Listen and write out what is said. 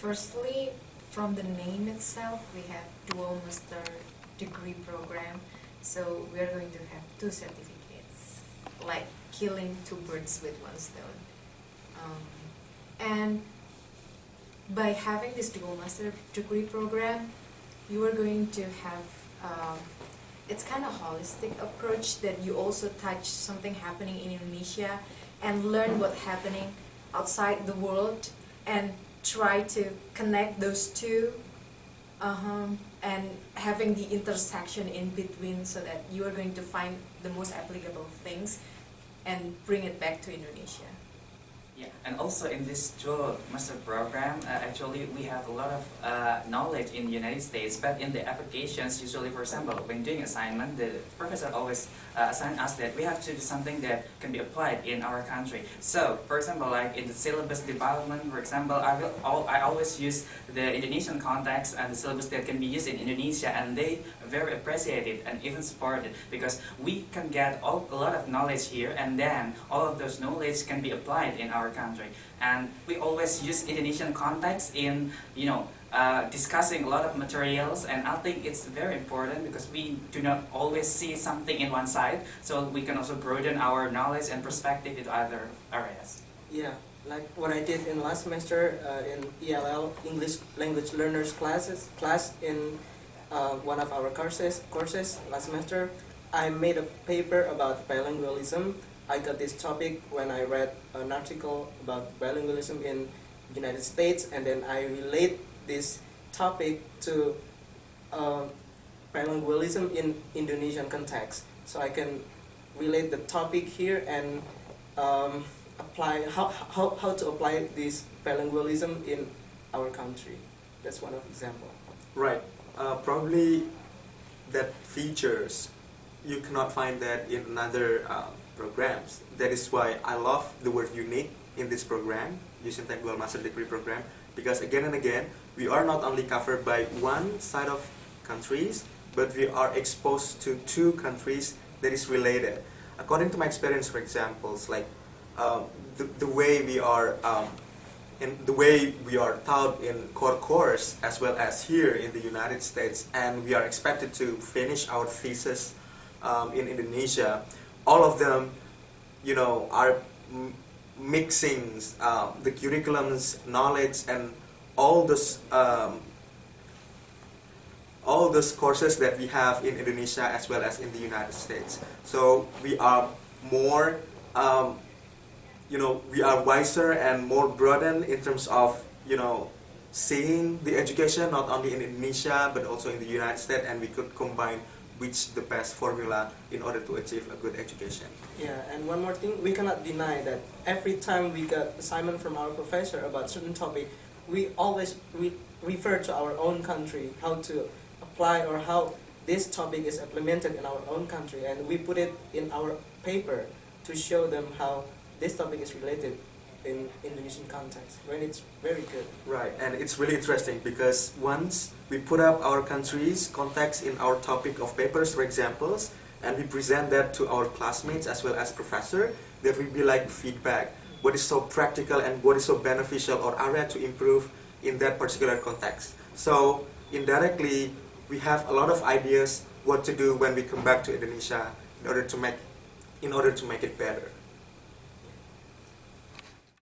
Firstly, from the name itself, we have dual master degree program. So we are going to have two certificates, like killing two birds with one stone. And by having this dual master degree program, you are going to have, it's kind of holistic approach that you also touch something happening in Indonesia and learn what's happening outside the world and try to connect those two, and having the intersection in between so that you are going to find the most applicable things and bring it back to Indonesia. Yeah, and also in this dual master program, actually we have a lot of knowledge in the United States, but in the applications, usually, for example, when doing assignment, the professor always assign us that we have to do something that can be applied in our country. So, for example, like in the syllabus development, for example, I always use the Indonesian context and the syllabus that can be used in Indonesia, and they very appreciate it and even support it, because we can get a lot of knowledge here, and then all of those knowledge can be applied in our country. And we always use Indonesian context in, discussing a lot of materials, and I think it's very important because we do not always see something in one side, so we can also broaden our knowledge and perspective in other areas. Yeah, like what I did in last semester in ELL, English Language Learners class in one of our courses last semester. I made a paper about bilingualism. I got this topic when I read an article about bilingualism in the United States, and then I relate this topic to bilingualism in Indonesian context. So I can relate the topic here and apply how to apply this bilingualism in our country. That's one of example. Right. Probably that features you cannot find that in another programs. That is why I love the word unique in this program, Usintec Dual Master Degree Program, because again and again we are not only covered by one side of countries, but we are exposed to two countries that is related. According to my experience, for examples, like the way we are taught in core course as well as here in the United States, and we are expected to finish our thesis in Indonesia. All of them, are mixing the curriculum's knowledge and all those courses that we have in Indonesia as well as in the United States. So we are more, we are wiser and more broadened in terms of, seeing the education not only in Indonesia but also in the United States, and we could combine which the best formula in order to achieve a good education. Yeah, and one more thing, we cannot deny that every time we get assignment from our professor about certain topic, we always refer to our own country, how to apply or how this topic is implemented in our own country, and we put it in our paper to show them how this topic is related in Indonesian context, when it's very good. Right, and it's really interesting because once we put up our country's context in our topic of papers, for examples, and we present that to our classmates as well as professor, there will be like feedback. What is so practical and what is so beneficial or area to improve in that particular context. So indirectly, we have a lot of ideas what to do when we come back to Indonesia in order to make it better.